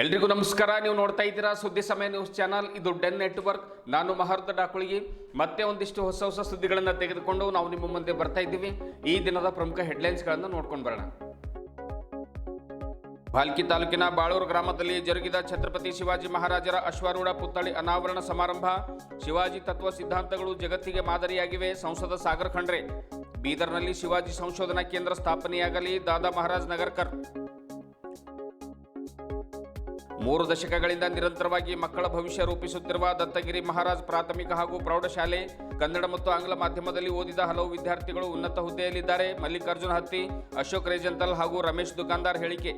ಎಲ್ರಿಗೂ ನಮಸ್ಕಾರ. ನೀವು ನೋಡ್ತಾ ಇದ್ದೀರಾ ಸುದ್ದಿ ಸಮಯ ನ್ಯೂಸ್ ಚಾನಲ್. ಇದು ಡೆನ್ ನೆಟ್ವರ್ಕ್. ನಾನು ಮಹರ್ದ ಡಾಕುಳಿಗಿ. ಮತ್ತೆ ಒಂದಿಷ್ಟು ಹೊಸ ಸುದ್ದಿಗಳನ್ನು ತೆಗೆದುಕೊಂಡು ನಾವು ನಿಮ್ಮ ಮುಂದೆ ಬರ್ತಾ ಇದ್ದೀವಿ. ಈ ದಿನದ ಪ್ರಮುಖ ಹೆಡ್ಲೈನ್ಸ್ಗಳನ್ನು ನೋಡ್ಕೊಂಡು ಬರೋಣ. ಭಾಲ್ಕಿ ತಾಲೂಕಿನ ಬಾಳೂರು ಗ್ರಾಮದಲ್ಲಿ ಜರುಗಿದ ಛತ್ರಪತಿ ಶಿವಾಜಿ ಮಹಾರಾಜರ ಅಶ್ವಾರೂಢ ಪುತ್ಥಳಿ ಅನಾವರಣ ಸಮಾರಂಭ. ಶಿವಾಜಿ ತತ್ವ ಸಿದ್ಧಾಂತಗಳು ಜಗತ್ತಿಗೆ ಮಾದರಿಯಾಗಿವೆ. ಸಂಸದ ಸಾಗರ್ ಖಂಡ್ರೆ. ಬೀದರ್ನಲ್ಲಿ ಶಿವಾಜಿ ಸಂಶೋಧನಾ ಕೇಂದ್ರ ಸ್ಥಾಪನೆಯಾಗಲಿ. ದಾದಾ ಮಹಾರಾಜ್ ನಗರ್ಕರ್. 3 ದಶಕಗಳಿಂದ ನಿರಂತರವಾಗಿ ಮಕ್ಕಳ ಭವಿಷ್ಯ ರೂಪಿಸುತ್ತಿರುವ ದತ್ತಗಿರಿ ಮಹಾರಾಜ್ ಪ್ರಾಥಮಿಕ ಹಾಗೂ ಪ್ರೌಢಶಾಲೆ. ಕನ್ನಡ ಮತ್ತು ಆಂಗ್ಲ ಮಾಧ್ಯಮದಲ್ಲಿ ಓದಿದ ಹಲವು ವಿದ್ಯಾರ್ಥಿಗಳು ಉನ್ನತ ಹುದ್ದೆಯಲ್ಲಿದ್ದಾರೆ. ಮಲ್ಲಿಕಾರ್ಜುನ ಹತ್ತಿ, ಅಶೋಕ್ ರೇಜಂತಲ್ ಹಾಗೂ ರಮೇಶ್ ದುಕಾನ್ದಾರ್ ಹೇಳಿಕೆ.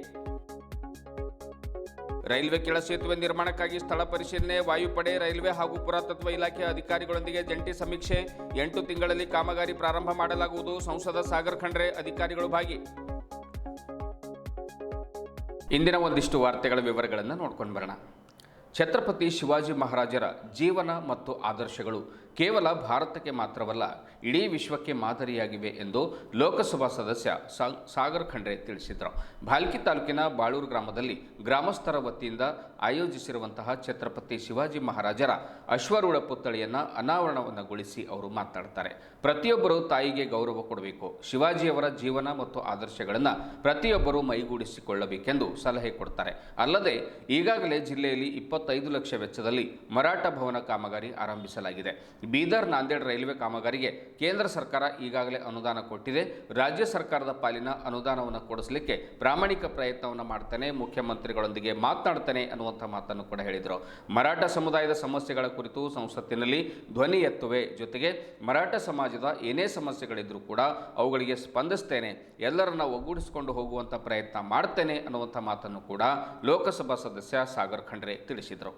ರೈಲ್ವೆ ಕೆಳ ಸೇತುವೆ ನಿರ್ಮಾಣಕ್ಕಾಗಿ ಸ್ಥಳ ಪರಿಶೀಲನೆ. ವಾಯುಪಡೆ, ರೈಲ್ವೆ ಹಾಗೂ ಪುರಾತತ್ವ ಇಲಾಖೆ ಅಧಿಕಾರಿಗಳೊಂದಿಗೆ ಜಂಟಿ ಸಮೀಕ್ಷೆ. 8 ತಿಂಗಳಲ್ಲಿ ಕಾಮಗಾರಿ ಪ್ರಾರಂಭ ಮಾಡಲಾಗುವುದು. ಸಂಸದ ಸಾಗರ್ ಖಂಡ್ರೆ ಅಧಿಕಾರಿಗಳು ಭಾಗಿ. ಇಂದಿನ ಒಂದಿಷ್ಟು ವಾರ್ತೆಗಳ ವಿವರಗಳನ್ನು ನೋಡ್ಕೊಂಡು ಬರೋಣ. ಛತ್ರಪತಿ ಶಿವಾಜಿ ಮಹಾರಾಜರ ಜೀವನ ಮತ್ತು ಆದರ್ಶಗಳು ಕೇವಲ ಭಾರತಕ್ಕೆ ಮಾತ್ರವಲ್ಲ, ಇಡೀ ವಿಶ್ವಕ್ಕೆ ಮಾದರಿಯಾಗಿವೆ ಎಂದು ಲೋಕಸಭಾ ಸದಸ್ಯ ಸಾಗರ್ ಖಂಡ್ರೆ ತಿಳಿಸಿದರು. ಭಾಲ್ಕಿ ತಾಲೂಕಿನ ಬಾಳೂರು ಗ್ರಾಮದಲ್ಲಿ ಗ್ರಾಮಸ್ಥರ ವತಿಯಿಂದ ಆಯೋಜಿಸಿರುವಂತಹ ಛತ್ರಪತಿ ಶಿವಾಜಿ ಮಹಾರಾಜರ ಅಶ್ವಾರೂಢ ಪುತ್ಥಳಿಯನ್ನು ಅನಾವರಣಗೊಳಿಸಿ ಅವರು ಮಾತನಾಡ್ತಾರೆ. ಪ್ರತಿಯೊಬ್ಬರು ತಾಯಿಗೆ ಗೌರವ ಕೊಡಬೇಕು. ಶಿವಾಜಿಯವರ ಜೀವನ ಮತ್ತು ಆದರ್ಶಗಳನ್ನು ಪ್ರತಿಯೊಬ್ಬರು ಮೈಗೂಡಿಸಿಕೊಳ್ಳಬೇಕೆಂದು ಸಲಹೆ ಕೊಡ್ತಾರೆ. ಅಲ್ಲದೆ ಈಗಾಗಲೇ ಜಿಲ್ಲೆಯಲ್ಲಿ 25 ಲಕ್ಷ ವೆಚ್ಚದಲ್ಲಿ ಮರಾಠ ಭವನ ಕಾಮಗಾರಿ ಆರಂಭಿಸಲಾಗಿದೆ. ಬೀದರ್ ನಾಂದೇಡ್ ರೈಲ್ವೆ ಕಾಮಗಾರಿಗೆ ಕೇಂದ್ರ ಸರ್ಕಾರ ಈಗಾಗಲೇ ಅನುದಾನ ಕೊಟ್ಟಿದೆ. ರಾಜ್ಯ ಸರ್ಕಾರದ ಪಾಲಿನ ಅನುದಾನವನ್ನು ಕೊಡಿಸಲಿಕ್ಕೆ ಪ್ರಾಮಾಣಿಕ ಪ್ರಯತ್ನವನ್ನು ಮಾಡ್ತೇನೆ, ಮುಖ್ಯಮಂತ್ರಿಗಳೊಂದಿಗೆ ಮಾತನಾಡ್ತೇನೆ ಅನ್ನುವಂಥ ಮಾತನ್ನು ಕೂಡ ಹೇಳಿದರು. ಮರಾಠ ಸಮುದಾಯದ ಸಮಸ್ಯೆಗಳ ಕುರಿತು ಸಂಸತ್ತಿನಲ್ಲಿ ಧ್ವನಿ ಎತ್ತುವೆ. ಜೊತೆಗೆ ಮರಾಠ ಸಮಾಜದ ಏನೇ ಸಮಸ್ಯೆಗಳಿದ್ರೂ ಕೂಡ ಅವುಗಳಿಗೆ ಸ್ಪಂದಿಸ್ತೇನೆ, ಎಲ್ಲರನ್ನ ಒಗ್ಗೂಡಿಸಿಕೊಂಡು ಹೋಗುವಂಥ ಪ್ರಯತ್ನ ಮಾಡ್ತೇನೆ ಅನ್ನುವಂಥ ಮಾತನ್ನು ಕೂಡ ಲೋಕಸಭಾ ಸದಸ್ಯ ಸಾಗರ್ ಖಂಡ್ರೆ ತಿಳಿಸಿದರು.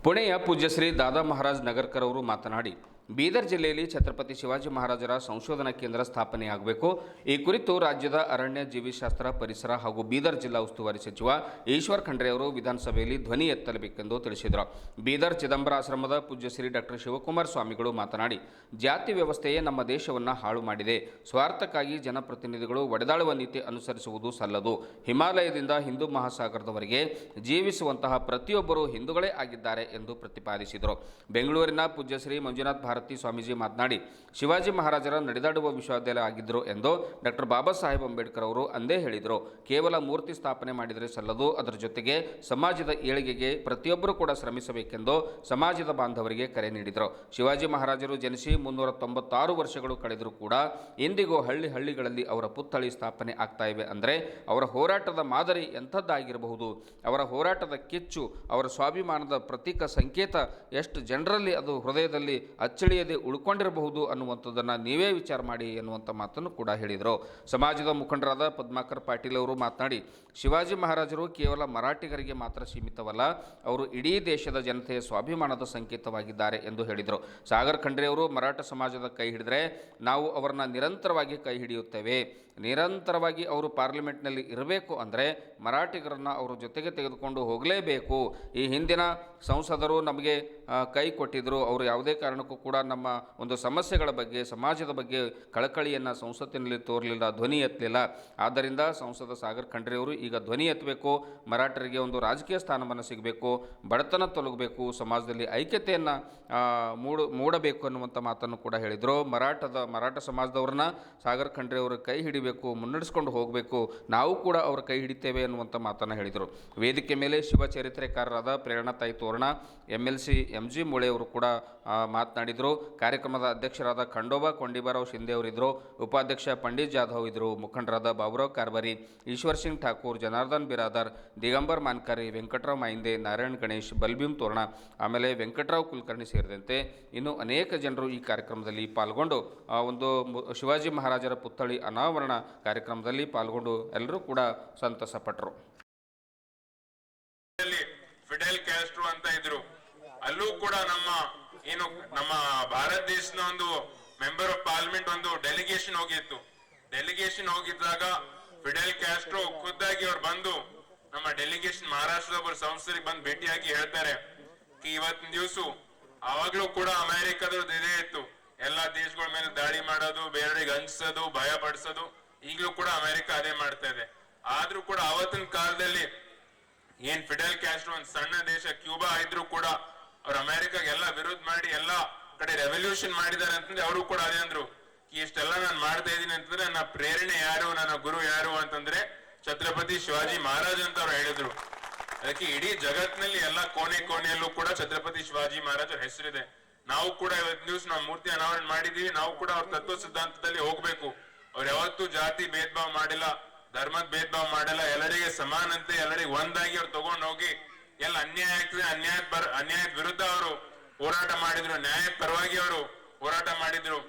ಪುಣೆಯ ಪೂಜ್ಯ ಶ್ರೀ ದಾದಾ ಮಹಾರಾಜ್ ನಗರ್ಕರ್ ಅವರು ಮಾತನಾಡಿ, ಬೀದರ್ ಜಿಲ್ಲೆಯಲ್ಲಿ ಛತ್ರಪತಿ ಶಿವಾಜಿ ಮಹಾರಾಜರ ಸಂಶೋಧನಾ ಕೇಂದ್ರ ಸ್ಥಾಪನೆಯಾಗಬೇಕು. ಈ ಕುರಿತು ರಾಜ್ಯದ ಅರಣ್ಯ, ಜೀವಿಶಾಸ್ತ್ರ, ಪರಿಸರ ಹಾಗೂ ಬೀದರ್ ಜಿಲ್ಲಾ ಉಸ್ತುವಾರಿ ಸಚಿವ ಈಶ್ವರ್ ಖಂಡ್ರೆ ಅವರು ವಿಧಾನಸಭೆಯಲ್ಲಿ ಧ್ವನಿ ಎತ್ತಲೇಬೇಕೆಂದು ತಿಳಿಸಿದರು. ಬೀದರ್ ಚಿದಂಬರ ಆಶ್ರಮದ ಪೂಜ್ಯ ಶ್ರೀ ಡಾಕ್ಟರ್ ಶಿವಕುಮಾರ್ ಸ್ವಾಮಿಗಳು ಮಾತನಾಡಿ, ಜಾತಿ ವ್ಯವಸ್ಥೆಯೇ ನಮ್ಮ ದೇಶವನ್ನು ಹಾಳು ಮಾಡಿದೆ. ಸ್ವಾರ್ಥಕ್ಕಾಗಿ ಜನಪ್ರತಿನಿಧಿಗಳು ಒಡೆದಾಳುವ ನೀತಿ ಅನುಸರಿಸುವುದು ಸಲ್ಲದು. ಹಿಮಾಲಯದಿಂದ ಹಿಂದೂ ಮಹಾಸಾಗರದವರೆಗೆ ಜೀವಿಸುವಂತಹ ಪ್ರತಿಯೊಬ್ಬರೂ ಹಿಂದೂಗಳೇ ಆಗಿದ್ದಾರೆ ಎಂದು ಪ್ರತಿಪಾದಿಸಿದರು. ಬೆಂಗಳೂರಿನ ಪೂಜ್ಯ ಶ್ರೀ ಮಂಜುನಾಥ್ ಭಾರತಿ ಸ್ವಾಮೀಜಿ ಮಾತನಾಡಿ, ಶಿವಾಜಿ ಮಹಾರಾಜರ ನಡೆದಾಡುವ ವಿಶ್ವವಿದ್ಯಾಲಯ ಆಗಿದ್ದರು ಎಂದು ಡಾಕ್ಟರ್ ಬಾಬಾ ಸಾಹೇಬ್ ಅಂಬೇಡ್ಕರ್ ಅವರು ಅಂದೇ ಹೇಳಿದರು. ಕೇವಲ ಮೂರ್ತಿ ಸ್ಥಾಪನೆ ಮಾಡಿದರೆ ಸಲ್ಲದು, ಅದರ ಜೊತೆಗೆ ಸಮಾಜದ ಏಳಿಗೆಗೆ ಪ್ರತಿಯೊಬ್ಬರೂ ಕೂಡ ಶ್ರಮಿಸಬೇಕೆಂದು ಸಮಾಜದ ಬಾಂಧವರಿಗೆ ಕರೆ ನೀಡಿದರು. ಶಿವಾಜಿ ಮಹಾರಾಜರು ಜನಿಸಿ 396 ವರ್ಷಗಳು ಕಳೆದರೂ ಕೂಡ ಇಂದಿಗೂ ಹಳ್ಳಿಗಳಲ್ಲಿ ಅವರ ಪುತ್ಥಳಿ ಸ್ಥಾಪನೆ ಆಗ್ತಾ ಇವೆ. ಅಂದರೆ ಅವರ ಹೋರಾಟದ ಮಾದರಿ ಎಂಥದ್ದಾಗಿರಬಹುದು, ಅವರ ಹೋರಾಟದ ಕಿಚ್ಚು, ಅವರ ಸ್ವಾಭಿಮಾನದ ಪ್ರತೀಕ ಸಂಕೇತ ಎಷ್ಟು ಜನರಲ್ಲಿ ಅದು ಹೃದಯದಲ್ಲಿ ಅಚ್ಚಳಿಯದೆ ಉಳ್ಕೊಂಡಿರಬಹುದು ಅನ್ನುವಂಥದ್ದನ್ನು ನೀವೇ ವಿಚಾರ ಮಾಡಿ ಎನ್ನುವಂಥ ಮಾತನ್ನು ಕೂಡ ಹೇಳಿದರು. ಸಮಾಜದ ಮುಖಂಡರಾದ ಪದ್ಮಾಕರ್ ಪಾಟೀಲ್ ಅವರು ಮಾತನಾಡಿ, ಶಿವಾಜಿ ಮಹಾರಾಜರು ಕೇವಲ ಮರಾಠಿಗರಿಗೆ ಮಾತ್ರ ಸೀಮಿತವಲ್ಲ, ಅವರು ಇಡೀ ದೇಶದ ಜನತೆಯ ಸ್ವಾಭಿಮಾನದ ಸಂಕೇತವಾಗಿದ್ದಾರೆ ಎಂದು ಹೇಳಿದರು. ಸಾಗರ್ ಖಂಡ್ರೆ ಅವರು ಮರಾಠ ಸಮಾಜದ ಕೈ ಹಿಡಿದರೆ ನಾವು ಅವರನ್ನು ನಿರಂತರವಾಗಿ ಕೈ ಹಿಡಿಯುತ್ತೇವೆ. ನಿರಂತರವಾಗಿ ಅವರು ಪಾರ್ಲಿಮೆಂಟ್ನಲ್ಲಿ ಇರಬೇಕು ಅಂದರೆ ಮರಾಠಿಗರನ್ನು ಅವರ ಜೊತೆಗೆ ತೆಗೆದುಕೊಂಡು ಹೋಗಲೇಬೇಕು. ಈ ಹಿಂದಿನ ಸಂಸದರು ನಮಗೆ ಕೈ ಕೊಟ್ಟಿದ್ದರು, ಅವರು ಯಾವುದೇ ಕಾರಣಕ್ಕೂ ಕೂಡ ನಮ್ಮ ಒಂದು ಸಮಸ್ಯೆಗಳ ಬಗ್ಗೆ, ಸಮಾಜದ ಬಗ್ಗೆ ಕಳಕಳಿಯನ್ನು ಸಂಸತ್ತಿನಲ್ಲಿ ತೋರಲಿಲ್ಲ, ಧ್ವನಿ ಎತ್ತಲಿಲ್ಲ. ಆದ್ದರಿಂದ ಸಂಸದ ಸಾಗರ್ ಖಂಡ್ರೆ ಅವರು ಈಗ ಧ್ವನಿ ಎತ್ತಬೇಕು. ಮರಾಠರಿಗೆ ಒಂದು ರಾಜಕೀಯ ಸ್ಥಾನಮಾನ ಸಿಗಬೇಕು, ಬಡತನ ತೊಲಗಬೇಕು, ಸಮಾಜದಲ್ಲಿ ಐಕ್ಯತೆಯನ್ನು ಮೂಡಬೇಕು ಅನ್ನುವಂಥ ಮಾತನ್ನು ಕೂಡ ಹೇಳಿದರು. ಮರಾಠ ಸಮಾಜದವ್ರನ್ನ ಸಾಗರ್ ಖಂಡ್ರೆ ಅವರು ಕೈ ಹಿಡಿಬೇಕು, ಮುನ್ನಡೆಸ್ಕೊಂಡು ಹೋಗಬೇಕು, ನಾವು ಕೂಡ ಅವರ ಕೈ ಹಿಡಿತೇವೆ ಅನ್ನುವಂಥ ಮಾತನ್ನು ಹೇಳಿದರು. ವೇದಿಕೆ ಮೇಲೆ ಶಿವಚರಿತ್ರೆಕಾರರಾದ ಪ್ರೇರಣಾ ತಾಯಿ ತೋರಣ, MLC MG ಮೂಳೆ ಅವರು ಕೂಡ ಮಾತನಾಡಿದರು. ಕಾರ್ಯಕ್ರಮದ ಅಧ್ಯಕ್ಷರಾದ ಖಂಡೋಬಾ ಕೊಂಡಿಬಾರಾವ್ ಶಿಂದೆ ಅವರಿದ್ದರು. ಉಪಾಧ್ಯಕ್ಷ ಪಂಡಿತ್ ಜಾಧವ್ ಇದ್ದರು. ಮುಖಂಡರಾದ ಬಾಬುರಾವ್ ಕಾರ್ಬಾರಿ, ಈಶ್ವರ್ ಸಿಂಗ್ ಠಾಕೂರ್, ಜನಾರ್ದನ್ ಬಿರಾದಾರ್, ದಿಗಂಬರ್ ಮಾನ್ಕಾರಿ, ವೆಂಕಟರಾವ್ ಮಾಯಿಂದೆ, ನಾರಾಯಣ್ ಗಣೇಶ್, ಬಲ್ಭೀಮ್ ತೋರಣ, ಆಮೇಲೆ ವೆಂಕಟರಾವ್ ಕುಲಕರ್ಣಿ ಸೇರಿದಂತೆ ಇನ್ನೂ ಅನೇಕ ಜನರು ಈ ಕಾರ್ಯಕ್ರಮದಲ್ಲಿ ಪಾಲ್ಗೊಂಡು ಒಂದು ಶಿವಾಜಿ ಮಹಾರಾಜರ ಪುತ್ಥಳಿ ಅನಾವರಣ ಕಾರ್ಯಕ್ರಮದಲ್ಲಿ ಪಾಲ್ಗೊಂಡು ಎಲ್ಲರೂ ಕೂಡ ಸಂತಸಪಟ್ಟರು. ಫಿಡೆಲ್ ಕ್ಯಾಸ್ಟ್ರೋ ಅಂತ ಇದ್ರು, ಅಲ್ಲೂ ಕೂಡ ನಮ್ಮ ಭಾರತ ದೇಶದ ಒಂದು ಮೆಂಬರ್ ಆಫ್ ಪಾರ್ಲಿಮೆಂಟ್ ಒಂದು ಡೆಲಿಗೇಷನ್ ಹೋಗಿತ್ತು. ಡೆಲಿಗೇಷನ್ ಹೋಗಿದ್ದಾಗ ಫಿಡೆಲ್ ಕ್ಯಾಸ್ಟ್ರೋ ಖುದ್ದಾಗಿ ಅವ್ರು ಬಂದು ನಮ್ಮ ಡೆಲಿಗೇಷನ್ ಮಹಾರಾಷ್ಟ್ರದ ಒಬ್ಬರು ಸಂಸದರಿಗೆ ಬಂದು ಭೇಟಿಯಾಗಿ ಹೇಳ್ತಾರೆ ಇವತ್ತಿನ ದಿವಸ ಅವಾಗ್ಲೂ ಕೂಡ ಅಮೆರಿಕದವ್ರದ್ದು ಇದೇ ಇತ್ತು, ಎಲ್ಲಾ ದೇಶಗಳ ಮೇಲೆ ದಾಳಿ ಮಾಡೋದು, ಬೇರೆಯವರಿಗೆ ಹಂಚೋದು, ಭಯ ಪಡಿಸೋದು. ಈಗಲೂ ಕೂಡ ಅಮೆರಿಕ ಅದೇ ಮಾಡ್ತಾ ಇದೆ. ಆದ್ರೂ ಕೂಡ ಆವತ್ತಿನ ಕಾಲದಲ್ಲಿ ಏನ್ ಫಿಡೆಲ್ ಕ್ಯಾಸ್ಟ್ರೋ ಒಂದು ಸಣ್ಣ ದೇಶ ಕ್ಯೂಬಾ ಇದ್ರು ಕೂಡ ಅವ್ರು ಅಮೆರಿಕಾಗೆ ಎಲ್ಲ ವಿರೋಧ ಮಾಡಿ ಎಲ್ಲಾ ಕಡೆ ರೆವಲ್ಯೂಷನ್ ಮಾಡಿದಾರೆ ಅಂತಂದ್ರೆ ಅವರು ಕೂಡ ಅದೇ ಅಂದ್ರು ಇಷ್ಟೆಲ್ಲ ನಾನು ಮಾಡ್ತಾ ಇದ್ದೀನಿ ಅಂತಂದ್ರೆ ನನ್ನ ಪ್ರೇರಣೆ ಯಾರು, ನನ್ನ ಗುರು ಯಾರು ಅಂತಂದ್ರೆ ಛತ್ರಪತಿ ಶಿವಾಜಿ ಮಹಾರಾಜ್ ಅಂತ ಅವ್ರು ಹೇಳಿದ್ರು. ಅದಕ್ಕೆ ಇಡೀ ಜಗತ್ತಿನಲ್ಲಿ ಎಲ್ಲಾ ಕೋಣೆ ಕೋಣೆಯಲ್ಲೂ ಕೂಡ ಛತ್ರಪತಿ ಶಿವಾಜಿ ಮಹಾರಾಜರ ಹೆಸರಿದೆ. ನಾವು ಕೂಡ ಇವತ್ತು ದಿವಸ ನಾವು ಮೂರ್ತಿ ಅನಾವರಣ ಮಾಡಿದೀವಿ. ನಾವು ಕೂಡ ಅವ್ರ ತತ್ವ ಸಿದ್ಧಾಂತದಲ್ಲಿ ಹೋಗ್ಬೇಕು. ಅವ್ರು ಯಾವತ್ತೂ ಜಾತಿ ಭೇದ ಭಾವ ಮಾಡಿಲ್ಲ, ಧರ್ಮದ ಭೇದ ಭಾವ ಮಾಡಲ್ಲ. ಎಲ್ಲರಿಗೆ ಸಮಾನತೆ, ಎಲ್ಲರಿಗೆ ಒಂದಾಗಿ ಅವ್ರು ತಗೊಂಡ್ ಹೋಗಿ ಎಲ್ಲ ಅನ್ಯಾಯ ಆಗ್ತದೆ ಅನ್ಯಾಯದ ವಿರುದ್ಧ ಅವರು ಹೋರಾಟ ಮಾಡಿದ್ರು, ನ್ಯಾಯದ ಪರವಾಗಿ ಅವರು ಹೋರಾಟ ಮಾಡಿದ್ರು.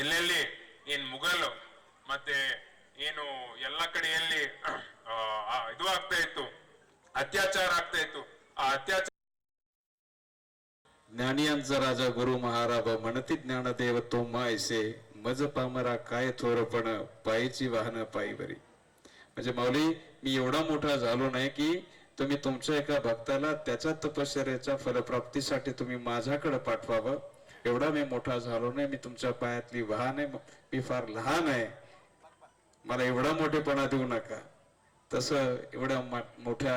ಎಲ್ಲೆಲ್ಲಿ ಏನ್ ಮುಘಲ್ ಮತ್ತೆ ಏನು ಎಲ್ಲ ಕಡೆಯಲ್ಲಿ ಇದು ಆಗ್ತಾ ಇತ್ತು, ಅತ್ಯಾಚಾರ ಆಗ್ತಾ ಇತ್ತು. ಆ ಅತ್ಯಾಚಾರ ज्ञानियांचा राजा गुरु महाराबा म्हणती ज्ञानदेव तोम्हा ऐसे मज पामरा काय थोरपण पायीची वाहन पायीवरी. म्हणजे माऊली, मी एवढा मोठा झालो नाही की तुम्ही तुमच्या एका भक्ताला त्याच्या तपश्चर्याच्या फलप्राप्तीसाठी तुम्ही माझ्याकडे पाठवावं. एवढा मी मोठा झालो नाही. मी तुमच्या पायातली वाहन आहे, मी फार लहान आहे, मला एवढा मोठेपणा देऊ नका. तसं एवढ्या मोठ्या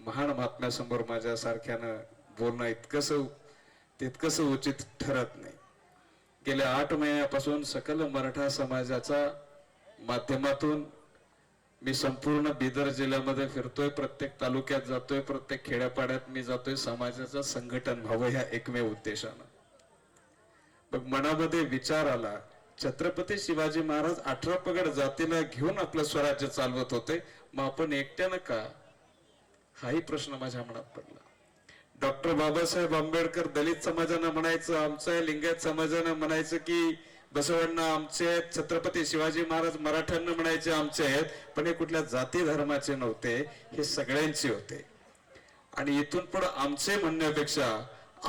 महान महात्म्यासमोर माझ्यासारख्यानं बोलणं तितकंच उचित ठरत नाही. गेल्या 8 महिन्यापासून सकल मराठा समाजाच्या माध्यमातून मी संपूर्ण बिदर जिल्ह्यामध्ये फिरतोय, प्रत्येक तालुक्यात जातोय, प्रत्येक खेड्यापाड्यात मी जातोय समाजाचं संघटन व्हावं ह्या एकमेव उद्देशानं. मग मनामध्ये विचार आला, छत्रपती शिवाजी महाराज 18 पगड जातीला घेऊन आपलं स्वराज्य चालवत होते, मग आपण एकट्यानं का? हाही प्रश्न माझ्या मनात पडला. डॉक्टर बाबासाहेब आंबेडकर दलित समाजानं म्हणायचं आमचं आहे, लिंगायत समाजानं म्हणायचं की बसवण्णा आमचे आहेत, छत्रपती शिवाजी महाराज मराठ्यांना म्हणायचे आमचे आहेत, पण हे कुठल्या जाती धर्माचे नव्हते, हे सगळ्यांचे होते. आणि इथून पुढे आमचे म्हणण्यापेक्षा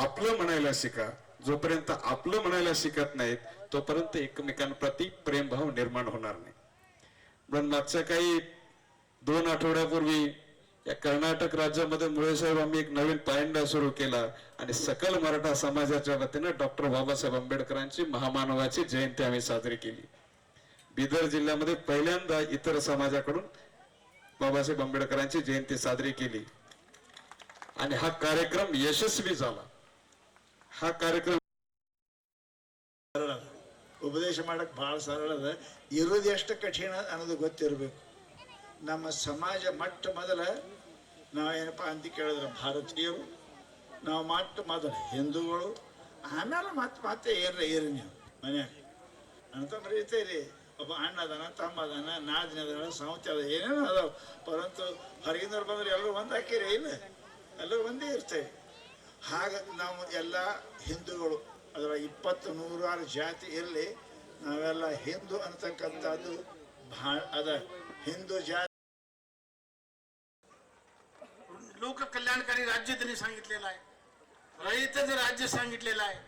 आपलं म्हणायला शिका. जोपर्यंत आपलं म्हणायला शिकत नाहीत तोपर्यंत एकमेकांप्रती प्रेमभाव निर्माण होणार नाही. म्हणून मागच्या काही 2 आठवड्यापूर्वी या कर्नाटक राज्यामध्ये मुळे साहेब आम्ही एक नवीन पायंडा सुरू केला आणि सकल मराठा समाजाच्या वतीने डॉक्टर बाबासाहेब आंबेडकरांची महामानवाची जयंती आम्ही साजरी केली. बिदर जिल्ह्यामध्ये पहिल्यांदा इतर समाजाकडून बाबासाहेब आंबेडकरांची जयंती साजरी केली आणि हा कार्यक्रम यशस्वी झाला. हा कार्यक्रम ಉಪದೇಶ ಮಾಡಕ್ ಬಹಳ ಸರಳ ಅದ, ಇರೋದು ಎಷ್ಟು ಕಠಿಣ ಅನ್ನೋದು ಗೊತ್ತಿರಬೇಕು. ನಮ್ಮ ಸಮಾಜ ಮೊಟ್ಟ ಮೊದಲ ನಾವೇನಪ್ಪ ಅಂತ ಕೇಳಿದ್ರೆ ಭಾರತೀಯರು, ನಾವು ಮೊದಲು ಹಿಂದೂಗಳು, ಆಮೇಲೆ ಮತ್ತೆ ಏನ್ರಿ ನೀವು ಮನ್ಯಾಗ ಅಂತಂದ್ರೆ ಇರ್ತೇರಿ. ಒಬ್ಬ ಅಣ್ಣ ಅದಾನ, ತಮ್ಮ ಅದಾನ, ನಾದಿನ ಅದಾನ, ಸಾವತಿ ಅದ, ಏನೇನೋ ಅದಾವ. ಪರಂತು ಹೊರಗಿನವ್ರು ಬಂದ್ರೆ ಎಲ್ಲರೂ ಒಂದು ಹಾಕಿರಿ, ಇಲ್ಲ ಎಲ್ಲರೂ ಒಂದೇ ಇರ್ತೇವೆ. ಹಾಗೆ ನಾವು ಎಲ್ಲ ಹಿಂದೂಗಳು, ಅದರ 20 100 ಜಾತಿ ಇರಲಿ, ನಾವೆಲ್ಲ ಹಿಂದೂ ಅಂತಕ್ಕಂಥದ್ದು ಭಾಳ ಅದ. हिंदू जात लोक कल्याणकारी राज्य त्यांनी सांगितलेलं आहे, रयतेचं राज्य सांगितलेलं आहे,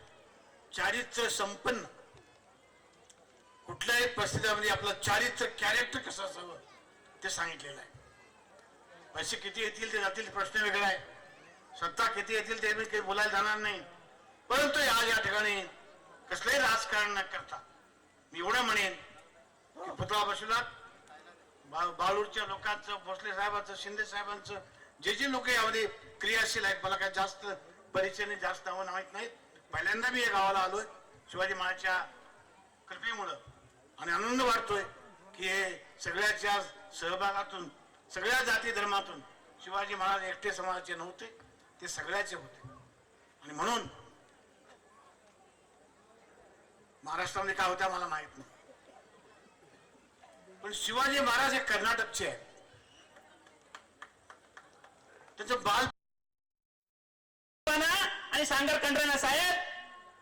चारित्र्य संपन्न. कुठल्याही परिस्थितीमध्ये आपलं चारित्र्य कॅरेक्टर कसं असावं ते सांगितलेलं आहे. पैसे किती येतील ते जातील प्रश्न वेगळा आहे, सत्ता किती येतील ते मी काही बोलायला जाणार नाही. परंतु आज या ठिकाणी कसलंही राजकारण न करता मी एवढं म्हणेन की पुतळा बसवला बाळूरच्या लोकांचं, भोसले साहेबांचं, शिंदे साहेबांचं, जे लोक यामध्ये क्रियाशील आहेत, मला काय जास्त परिचय नाही, जास्त नावं माहीत नाहीत. पहिल्यांदा मी या गावाला आलोय शिवाजी महाराजच्या कृपेमुळं आणि आनंद वाटतोय की हे सगळ्याच्या सहभागातून, सगळ्या जाती धर्मातून शिवाजी महाराज एकटे समाजाचे नव्हते, ते सगळ्याचे होते. आणि म्हणून महाराष्ट्रामध्ये काय होत्या मला माहित नाही, पण शिवाजी महाराज हे कर्नाटकचे आहेत. त्याचं बाल आणि सांगर कंड्रेना साहेब,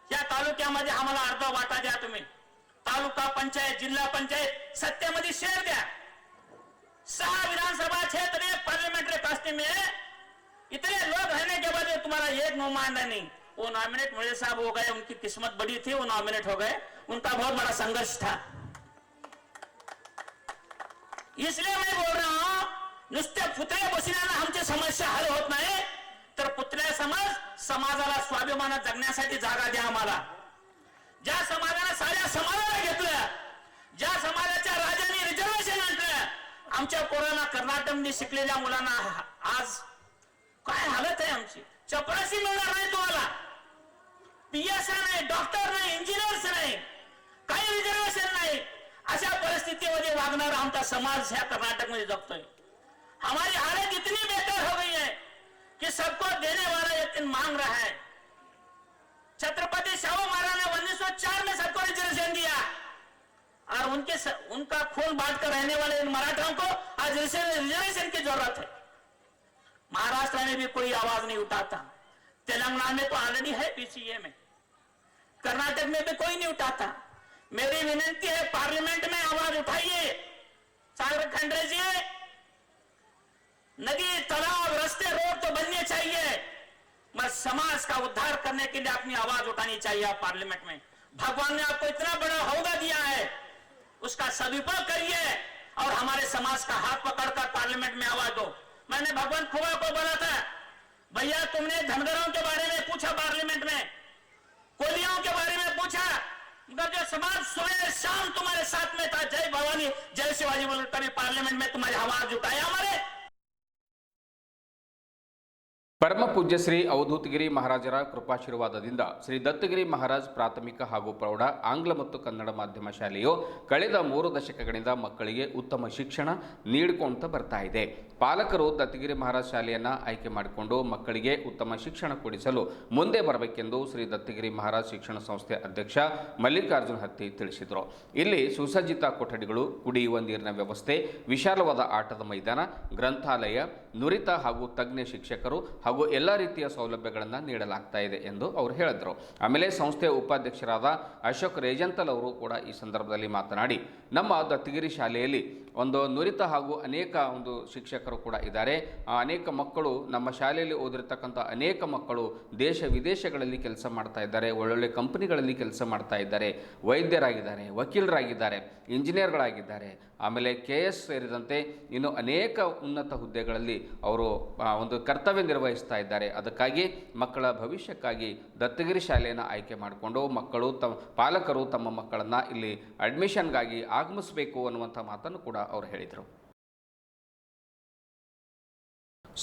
या तालुक्यामध्ये आम्हाला अर्धा वाटा द्या. तुम्ही तालुका पंचायत, जिल्हा पंचायत सत्तेमध्ये शेअर द्या. 6 विधानसभा क्षेत्र है, पार्लियामेंट्री कास्ट में इतने लोग रहने के बाद तुम्हारा एक नुमाइंदा नहीं. वो नॉमिनेट मुझे साहब हो गए, उनकी किस्मत बड़ी थी, वो नॉमिनेट हो गए, उनका बहुत बड़ा संघर्ष था. इसलिए मैं बोल रहा हूं, नुसते पुतळे बसण्याने आमची समस्या हल होत नाही, तर पुतळ्या समाजाला स्वाभिमान जगण्यासाठी जागा द्या आम्हाला. ज्या समाजाने साऱ्या समाजाला घेतलं, ज्या समाजाच्या राजांनी रिझर्वेशन आणलं, आमच्या पोरांना कर्नाटकमध्ये शिकलेल्या मुलांना आज काय हालत आहे आमची. चपराशी मिळणार नाही तुम्हाला, पीएसआय नाही, डॉक्टर नाही, इंजिनियर्स नाही, काही रिझर्वेशन नाही. अशा परिस्थितीमध्ये वागणारा आमचा समाज ह्या कर्नाटकमध्ये जगतोय. हमारी हालत इतनी बेकार हो गई है कि सबको देने वाला एक दिन मांग रहा है. छत्रपति शाहू महाराज ने 1904 में सबको रिजर्वेशन दिया और उनका खून बांट कर रहने वाले इन मराठाओं को आज रिजर्वेशन की जरूरत है. महाराष्ट्र में भी कोई आवाज नहीं उठाता, तेलंगाना में तो ऑलरेडी है पीसीए में, कर्नाटक में भी कोई नहीं उठाता. मेरी विनती है पार्लियामेंट में आवाज उठाइए. सागर खंडरे जी, नदी तालाब रास्ते रोड तो बनने चाहिए, मगर समाज का उद्धार करने के लिए अपनी आवाज उठानी चाहिए आप पार्लियामेंट में. भगवान ने आपको इतना बड़ा होदा दिया है, उसका सदुपयोग करिए और हमारे समाज का हाथ पकड़कर पार्लियामेंट में आवाज दो. मैंने भगवान खुदा को बोला था, भैया तुमने धनगरों के बारे में पूछा पार्लियामेंट में, कोलियों के बारे में पूछा, मगर जो समाज सुबह शाम तुम्हारे साथ में था, जय भवानी जय शिवाजी बोल कभी पार्लियामेंट में तुम्हारी आवाज उठाया. हमारे ಪರಮ ಪೂಜ್ಯ ಶ್ರೀ ಅವಧೂತಗಿರಿ ಮಹಾರಾಜರ ಕೃಪಾಶೀರ್ವಾದದಿಂದ ಶ್ರೀ ದತ್ತಗಿರಿ ಮಹಾರಾಜ್ ಪ್ರಾಥಮಿಕ ಹಾಗೂ ಪ್ರೌಢ ಆಂಗ್ಲ ಮತ್ತು ಕನ್ನಡ ಮಾಧ್ಯಮ ಶಾಲೆಯು ಕಳೆದ 3 ದಶಕಗಳಿಂದ ಮಕ್ಕಳಿಗೆ ಉತ್ತಮ ಶಿಕ್ಷಣ ನೀಡಿಕೊಂತ ಬರ್ತಾ ಇದೆ. ಪಾಲಕರು ದತ್ತಗಿರಿ ಮಹಾರಾಜ್ ಶಾಲೆಯನ್ನು ಆಯ್ಕೆ ಮಾಡಿಕೊಂಡು ಮಕ್ಕಳಿಗೆ ಉತ್ತಮ ಶಿಕ್ಷಣ ಕೊಡಿಸಲು ಮುಂದೆ ಬರಬೇಕೆಂದು ಶ್ರೀ ದತ್ತಗಿರಿ ಮಹಾರಾಜ್ ಶಿಕ್ಷಣ ಸಂಸ್ಥೆ ಅಧ್ಯಕ್ಷ ಮಲ್ಲಿಕಾರ್ಜುನ ಹತ್ತಿ ತಿಳಿಸಿದರು. ಇಲ್ಲಿ ಸುಸಜ್ಜಿತ ಕೊಠಡಿಗಳು, ಕುಡಿಯುವ ನೀರಿನ ವ್ಯವಸ್ಥೆ, ವಿಶಾಲವಾದ ಆಟದ ಮೈದಾನ, ಗ್ರಂಥಾಲಯ, ನುರಿತ ಹಾಗೂ ತಜ್ಞ ಶಿಕ್ಷಕರು ಹಾಗೂ ಎಲ್ಲ ರೀತಿಯ ಸೌಲಭ್ಯಗಳನ್ನು ನೀಡಲಾಗ್ತಾ ಇದೆ ಎಂದು ಅವರು ಹೇಳಿದರು. ಆಮೇಲೆ ಸಂಸ್ಥೆಯ ಉಪಾಧ್ಯಕ್ಷರಾದ ಅಶೋಕ್ ರೇಜಂತಲ್ ಅವರು ಕೂಡ ಈ ಸಂದರ್ಭದಲ್ಲಿ ಮಾತನಾಡಿ, ನಮ್ಮ ದತ್ತಗಿರಿ ಶಾಲೆಯಲ್ಲಿ ಒಂದು ನುರಿತ ಹಾಗೂ ಅನೇಕ ಶಿಕ್ಷಕರು ಕೂಡ ಇದ್ದಾರೆ. ಅನೇಕ ಮಕ್ಕಳು ನಮ್ಮ ಶಾಲೆಯಲ್ಲಿ ಓದಿರ್ತಕ್ಕಂಥ ಅನೇಕ ಮಕ್ಕಳು ದೇಶ ವಿದೇಶಗಳಲ್ಲಿ ಕೆಲಸ ಮಾಡ್ತಾ ಇದ್ದಾರೆ, ಒಳ್ಳೊಳ್ಳೆ ಕಂಪನಿಗಳಲ್ಲಿ ಕೆಲಸ ಮಾಡ್ತಾ ಇದ್ದಾರೆ, ವೈದ್ಯರಾಗಿದ್ದಾರೆ, ವಕೀಲರಾಗಿದ್ದಾರೆ, ಇಂಜಿನಿಯರ್ಗಳಾಗಿದ್ದಾರೆ, ಆಮೇಲೆ KS ಸೇರಿದಂತೆ ಇನ್ನು ಅನೇಕ ಉನ್ನತ ಹುದ್ದೆಗಳಲ್ಲಿ ಅವರು ಒಂದು ಕರ್ತವ್ಯ ನಿರ್ವಹಿಸ್ತಾ ಇದ್ದಾರೆ. ಅದಕ್ಕಾಗಿ ಮಕ್ಕಳ ಭವಿಷ್ಯಕ್ಕಾಗಿ ದತ್ತಗಿರಿ ಶಾಲೆಯನ್ನು ಆಯ್ಕೆ ಮಾಡಿಕೊಂಡು ಪಾಲಕರು ತಮ್ಮ ಮಕ್ಕಳನ್ನು ಇಲ್ಲಿ ಅಡ್ಮಿಷನ್ಗಾಗಿ ಆಗಮಿಸಬೇಕು ಅನ್ನುವಂಥ ಮಾತನ್ನು ಕೂಡ ಅವರು ಹೇಳಿದರು.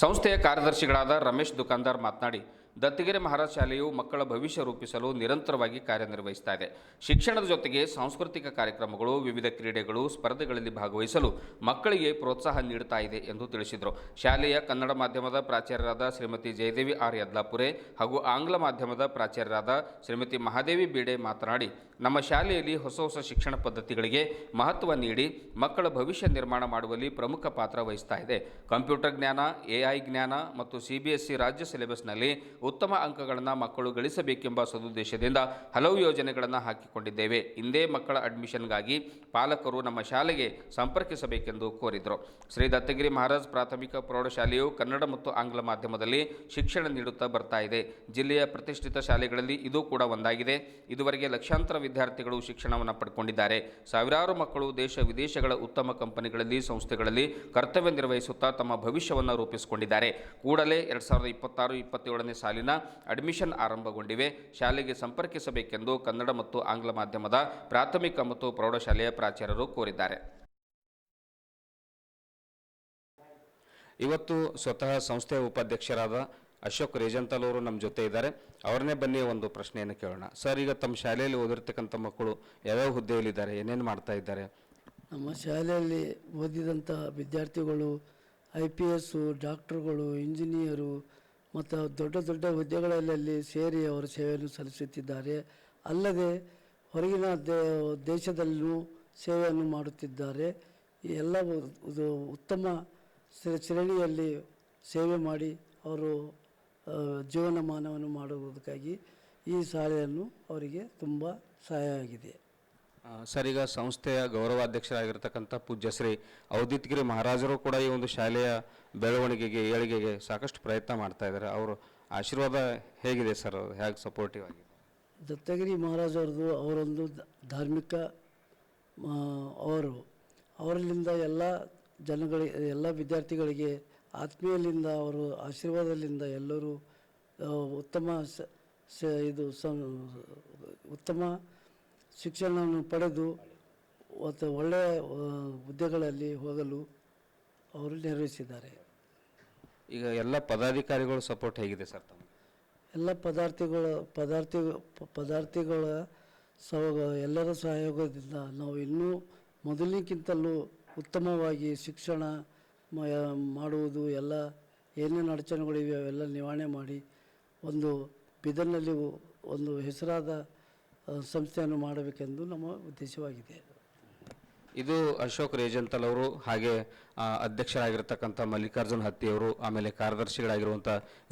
ಸಂಸ್ಥೆಯ ಕಾರ್ಯದರ್ಶಿಗಳಾದ ರಮೇಶ್ ದುಕಾನ್ದಾರ್ ಮಾತನಾಡಿ, ದತ್ತಗಿರಿ ಮಹಾರಾಜ್ ಶಾಲೆಯು ಮಕ್ಕಳ ಭವಿಷ್ಯ ರೂಪಿಸಲು ನಿರಂತರವಾಗಿ ಕಾರ್ಯನಿರ್ವಹಿಸ್ತಾ ಇದೆ. ಶಿಕ್ಷಣದ ಜೊತೆಗೆ ಸಾಂಸ್ಕೃತಿಕ ಕಾರ್ಯಕ್ರಮಗಳು, ವಿವಿಧ ಕ್ರೀಡೆಗಳು, ಸ್ಪರ್ಧೆಗಳಲ್ಲಿ ಭಾಗವಹಿಸಲು ಮಕ್ಕಳಿಗೆ ಪ್ರೋತ್ಸಾಹ ನೀಡುತ್ತಾ ಇದೆ ಎಂದು ತಿಳಿಸಿದರು. ಶಾಲೆಯ ಕನ್ನಡ ಮಾಧ್ಯಮದ ಪ್ರಾಚಾರ್ಯರಾದ ಶ್ರೀಮತಿ ಜಯದೇವಿ ಆರ್ ಯದ್ಲಾಪುರೆ ಹಾಗೂ ಆಂಗ್ಲ ಮಾಧ್ಯಮದ ಪ್ರಾಚಾರ್ಯರಾದ ಶ್ರೀಮತಿ ಮಹಾದೇವಿ ಬೀಡೆ ಮಾತನಾಡಿ, ನಮ್ಮ ಶಾಲೆಯಲ್ಲಿ ಹೊಸ ಹೊಸ ಶಿಕ್ಷಣ ಪದ್ಧತಿಗಳಿಗೆ ಮಹತ್ವ ನೀಡಿ ಮಕ್ಕಳ ಭವಿಷ್ಯ ನಿರ್ಮಾಣ ಮಾಡುವಲ್ಲಿ ಪ್ರಮುಖ ಪಾತ್ರ ವಹಿಸ್ತಾ ಇದೆ. ಕಂಪ್ಯೂಟರ್ ಜ್ಞಾನ, AI ಜ್ಞಾನ ಮತ್ತು CBSE ರಾಜ್ಯ ಸಿಲೆಬಸ್ನಲ್ಲಿ ಉತ್ತಮ ಅಂಕಗಳನ್ನು ಮಕ್ಕಳು ಗಳಿಸಬೇಕೆಂಬ ಸದುದ್ದೇಶದಿಂದ ಹಲವು ಯೋಜನೆಗಳನ್ನು ಹಾಕಿಕೊಂಡಿದ್ದೇವೆ. ಇಂದೇ ಮಕ್ಕಳ ಅಡ್ಮಿಷನ್ಗಾಗಿ ಪಾಲಕರು ನಮ್ಮ ಶಾಲೆಗೆ ಸಂಪರ್ಕಿಸಬೇಕೆಂದು ಕೋರಿದರು. ಶ್ರೀ ದತ್ತಗಿರಿ ಮಹಾರಾಜ್ ಪ್ರಾಥಮಿಕ ಪ್ರೌಢಶಾಲೆಯು ಕನ್ನಡ ಮತ್ತು ಆಂಗ್ಲ ಮಾಧ್ಯಮದಲ್ಲಿ ಶಿಕ್ಷಣ ನೀಡುತ್ತಾ ಬರ್ತಾ ಇದೆ. ಜಿಲ್ಲೆಯ ಪ್ರತಿಷ್ಠಿತ ಶಾಲೆಗಳಲ್ಲಿ ಇದು ಕೂಡ ಒಂದಾಗಿದೆ. ಇದುವರೆಗೆ ಲಕ್ಷಾಂತರ ವಿದ್ಯಾರ್ಥಿಗಳು ಶಿಕ್ಷಣವನ್ನು ಪಡ್ಕೊಂಡಿದ್ದಾರೆ. ಸಾವಿರಾರು ಮಕ್ಕಳು ದೇಶ ವಿದೇಶಗಳ ಉತ್ತಮ ಕಂಪನಿಗಳಲ್ಲಿ, ಸಂಸ್ಥೆಗಳಲ್ಲಿ ಕರ್ತವ್ಯ ನಿರ್ವಹಿಸುತ್ತಾ ತಮ್ಮ ಭವಿಷ್ಯವನ್ನು ರೂಪಿಸಿಕೊಂಡಿದ್ದಾರೆ. ಕೂಡಲೇ 2026-27ನೇ ಸಾಲಿನ ಅಡ್ಮಿಷನ್ ಆರಂಭಗೊಂಡಿವೆ. ಶಾಲೆಗೆ ಸಂಪರ್ಕಿಸಬೇಕೆಂದು ಕನ್ನಡ ಮತ್ತು ಆಂಗ್ಲ ಮಾಧ್ಯಮದ ಪ್ರಾಥಮಿಕ ಮತ್ತು ಪ್ರೌಢಶಾಲೆಯ ಪ್ರಾಚಾರ್ಯರು ಕೋರಿದ್ದಾರೆ. ಇವತ್ತು ಸ್ವತಃ ಸಂಸ್ಥೆಯ ಉಪಾಧ್ಯಕ್ಷರಾದ ಅಶೋಕ್ ರೇಜಂತಲ್ ಅವರು ನಮ್ಮ ಜೊತೆ ಇದ್ದಾರೆ. ಅವ್ರನ್ನೇ ಬನ್ನಿ ಒಂದು ಪ್ರಶ್ನೆಯನ್ನು ಕೇಳೋಣ. ಸರ್, ಈಗ ತಮ್ಮ ಶಾಲೆಯಲ್ಲಿ ಓದಿರ್ತಕ್ಕಂಥ ಮಕ್ಕಳು ಯಾವ್ಯಾವ ಹುದ್ದೆಯಲ್ಲಿದ್ದಾರೆ, ಏನೇನು ಮಾಡ್ತಾ ಇದ್ದಾರೆ? ನಮ್ಮ ಶಾಲೆಯಲ್ಲಿ ಓದಿದಂಥ ವಿದ್ಯಾರ್ಥಿಗಳು IPS, ಡಾಕ್ಟರ್ಗಳು, ಇಂಜಿನಿಯರು ಮತ್ತು ದೊಡ್ಡ ದೊಡ್ಡ ಹುದ್ದೆಗಳಲ್ಲಿ ಸೇರಿ ಅವರ ಸೇವೆಯನ್ನು ಸಲ್ಲಿಸುತ್ತಿದ್ದಾರೆ. ಅಲ್ಲದೆ ಹೊರಗಿನ ದೇಶದಲ್ಲೂ ಸೇವೆಯನ್ನು ಮಾಡುತ್ತಿದ್ದಾರೆ. ಈ ಎಲ್ಲ ಉತ್ತಮ ಶ್ರೇಣಿಯಲ್ಲಿ ಸೇವೆ ಮಾಡಿ ಅವರು ಜೀವನಮಾನವನ್ನು ಮಾಡುವುದಕ್ಕಾಗಿ ಈ ಶಾಲೆಯನ್ನು ಅವರಿಗೆ ತುಂಬ ಸಹಾಯ ಆಗಿದೆ. ಸರ್, ಈಗ ಸಂಸ್ಥೆಯ ಗೌರವಾಧ್ಯಕ್ಷರಾಗಿರ್ತಕ್ಕಂಥ ಪೂಜ್ಯ ಶ್ರೀ ಅವಧೂತಗಿರಿ ಮಹಾರಾಜರು ಕೂಡ ಈ ಒಂದು ಶಾಲೆಯ ಬೆಳವಣಿಗೆಗೆ, ಏಳಿಗೆಗೆ ಸಾಕಷ್ಟು ಪ್ರಯತ್ನ ಮಾಡ್ತಾ ಇದ್ದಾರೆ. ಅವರು ಆಶೀರ್ವಾದ ಹೇಗಿದೆ ಸರ್? ಹೇಗೆ ಸಪೋರ್ಟಿವ್ ಆಗಿದೆ? ದತ್ತಗಿರಿ ಮಹಾರಾಜರದು ಅವರೊಂದು ಧಾರ್ಮಿಕ ಅವರಲ್ಲಿಂದ ಎಲ್ಲ ಎಲ್ಲ ವಿದ್ಯಾರ್ಥಿಗಳಿಗೆ ಆತ್ಮೀಯಲಿಂದ ಅವರು ಆಶೀರ್ವಾದದಿಂದ ಎಲ್ಲರೂ ಉತ್ತಮ ಶಿಕ್ಷಣವನ್ನು ಪಡೆದು ಮತ್ತು ಒಳ್ಳೆಯ ಹುದ್ದೆಗಳಲ್ಲಿ ಹೋಗಲು ಅವರು ನೆರವೇರಿಸಿದ್ದಾರೆ. ಈಗ ಎಲ್ಲ ಪದಾಧಿಕಾರಿಗಳು ಸಪೋರ್ಟ್ ಹೇಗಿದೆ ಸರ್ ತಮಗೆ? ಎಲ್ಲ ಪದಾರ್ಥಿಗಳ ಎಲ್ಲರ ಸಹಯೋಗದಿಂದ ನಾವು ಇನ್ನೂ ಮೊದಲಿನಕ್ಕಿಂತಲೂ ಉತ್ತಮವಾಗಿ ಶಿಕ್ಷಣ ಮಾಡುವುದು, ಎಲ್ಲ ಏನೇನು ಅಡಚಣೆಗಳಿವೆ ಅವೆಲ್ಲ ನಿವಾರಣೆ ಮಾಡಿ ಒಂದು ಬೀದರ್ನಲ್ಲಿ ಒಂದು ಹೆಸರಾದ ಸಂಸ್ಥೆಯನ್ನು ಮಾಡಬೇಕೆಂದು ನಮ್ಮ ಉದ್ದೇಶವಾಗಿದೆ. ಇದು ಅಶೋಕ್ ರೇಜಂತಲ್ ಅವರು, ಹಾಗೆ ಅಧ್ಯಕ್ಷರಾಗಿರ್ತಕ್ಕಂಥ ಮಲ್ಲಿಕಾರ್ಜುನ್ ಹತ್ತಿಯವರು, ಆಮೇಲೆ ಕಾರ್ಯದರ್ಶಿಗಳಾಗಿರುವಂಥ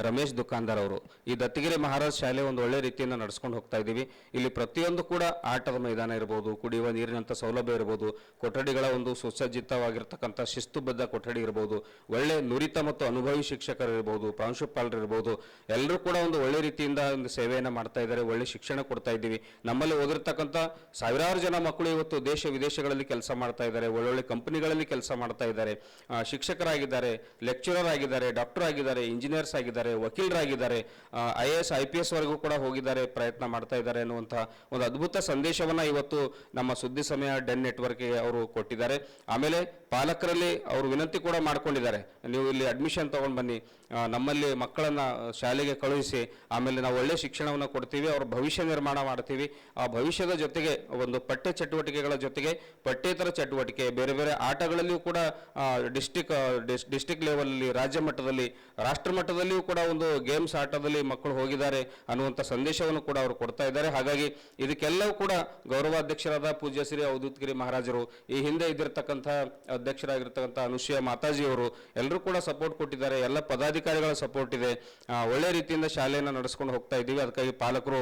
ರಮೇಶ್ ದುಕಾನ್ದಾರ್ ಅವರು. ಈ ದತ್ತಗಿರಿ ಮಹಾರಾಜ್ ಶಾಲೆ ಒಂದು ಒಳ್ಳೆ ರೀತಿಯನ್ನು ನಡೆಸ್ಕೊಂಡು ಹೋಗ್ತಾ ಇದ್ದೀವಿ. ಇಲ್ಲಿ ಪ್ರತಿಯೊಂದು ಕೂಡ ಆಟದ ಮೈದಾನ ಇರ್ಬೋದು, ಕುಡಿಯುವ ನೀರಿನಂಥ ಸೌಲಭ್ಯ ಇರ್ಬೋದು, ಕೊಠಡಿಗಳ ಒಂದು ಸುಸಜ್ಜಿತವಾಗಿರ್ತಕ್ಕಂಥ ಶಿಸ್ತುಬದ್ಧ ಕೊಠಡಿ ಇರ್ಬೋದು, ಒಳ್ಳೆ ನುರಿತ ಮತ್ತು ಅನುಭವಿ ಶಿಕ್ಷಕರು ಇರ್ಬೋದು, ಪ್ರಾಂಶುಪಾಲರು ಇರ್ಬೋದು, ಎಲ್ಲರೂ ಕೂಡ ಒಂದು ಒಳ್ಳೆ ರೀತಿಯಿಂದ ಒಂದು ಸೇವೆಯನ್ನು ಮಾಡ್ತಾ ಇದ್ದಾರೆ. ಒಳ್ಳೆ ಶಿಕ್ಷಣ ಕೊಡ್ತಾ ಇದ್ದೀವಿ. ನಮ್ಮಲ್ಲಿ ಓದಿರ್ತಕ್ಕಂಥ ಸಾವಿರಾರು ಜನ ಮಕ್ಕಳು ಇವತ್ತು ದೇಶ ವಿದೇಶಗಳಲ್ಲಿ ಕೆಲಸ ಮಾಡ್ತಾ ಇದ್ದಾರೆ, ಒಳ್ಳೊಳ್ಳೆ ಕಂಪನಿಗಳಲ್ಲಿ ಕೆಲಸ ಮಾಡ್ತಾ ಇದ್ದಾರೆ, ಶಿಕ್ಷಕರಾಗಿದ್ದಾರೆ, ಲೆಕ್ಚರರ್ ಆಗಿದ್ದಾರೆ, ಡಾಕ್ಟರ್ ಆಗಿದ್ದಾರೆ, ಇಂಜಿನಿಯರ್ಸ್ ಆಗಿದ್ದಾರೆ, ವಕೀಲರಾಗಿದ್ದಾರೆ, IAS IPS ವರೆಗೂ ಕೂಡ ಹೋಗಿದ್ದಾರೆ, ಪ್ರಯತ್ನ ಮಾಡ್ತಾ ಇದ್ದಾರೆ ಅನ್ನುವಂತಹ ಒಂದು ಅದ್ಭುತ ಸಂದೇಶವನ್ನ ಇವತ್ತು ನಮ್ಮ ಸುದ್ದಿ ಸಮಯ ಡೆನ್ ನೆಟ್ವರ್ಕ್ಗೆ ಅವರು ಕೊಟ್ಟಿದ್ದಾರೆ. ಆಮೇಲೆ ಪಾಲಕರಲ್ಲಿ ಅವರು ವಿನಂತಿ ಕೂಡ ಮಾಡ್ಕೊಂಡಿದ್ದಾರೆ, ನೀವು ಇಲ್ಲಿ ಅಡ್ಮಿಷನ್ ತಗೊಂಡು ಬನ್ನಿ, ನಮ್ಮಲ್ಲಿ ಮಕ್ಕಳನ್ನ ಶಾಲೆಗೆ ಕಳುಹಿಸಿ, ಆಮೇಲೆ ನಾವು ಒಳ್ಳೆ ಶಿಕ್ಷಣವನ್ನು ಕೊಡ್ತೀವಿ, ಅವ್ರ ಭವಿಷ್ಯ ನಿರ್ಮಾಣ ಮಾಡ್ತೀವಿ. ಆ ಭವಿಷ್ಯದ ಜೊತೆಗೆ ಒಂದು ಪಠ್ಯ ಚಟುವಟಿಕೆಗಳ ಜೊತೆಗೆ ಪಠ್ಯೇತರ ಚಟುವಟಿಕೆ, ಬೇರೆ ಬೇರೆ ಆಟಗಳಲ್ಲಿಯೂ ಕೂಡ ಡಿಸ್ಟಿಕ್ ಲೆವೆಲಲ್ಲಿ, ರಾಜ್ಯ ಮಟ್ಟದಲ್ಲಿ, ರಾಷ್ಟ್ರ ಮಟ್ಟದಲ್ಲಿಯೂ ಕೂಡ ಒಂದು ಗೇಮ್ಸ್ ಆಟದಲ್ಲಿ ಮಕ್ಕಳು ಹೋಗಿದ್ದಾರೆ ಅನ್ನುವಂಥ ಸಂದೇಶವನ್ನು ಕೂಡ ಅವರು ಕೊಡ್ತಾ ಇದ್ದಾರೆ. ಹಾಗಾಗಿ ಇದಕ್ಕೆಲ್ಲವೂ ಕೂಡ ಗೌರವಾಧ್ಯಕ್ಷರಾದ ಪೂಜ್ಯ ಶ್ರೀ ಅವಧೂತಗಿರಿ ಮಹಾರಾಜರು, ಈ ಹಿಂದೆ ಇದ್ದಿರ್ತಕ್ಕಂಥ ಅಧ್ಯಕ್ಷರಾಗಿರ್ತಕ್ಕಂಥ ಅನುಸೂಯ ಮಾತಾಜಿಯವರು ಎಲ್ಲರೂ ಕೂಡ ಸಪೋರ್ಟ್ ಕೊಟ್ಟಿದ್ದಾರೆ. ಎಲ್ಲ ಪದಾಧಿಕಾರಿಗಳ ಸಪೋರ್ಟ್ ಇದೆ. ಒಳ್ಳೆ ರೀತಿಯಿಂದ ಶಾಲೆಯನ್ನು ನಡೆಸ್ಕೊಂಡು ಹೋಗ್ತಾ ಇದ್ದೀವಿ. ಅದಕ್ಕಾಗಿ ಪಾಲಕರು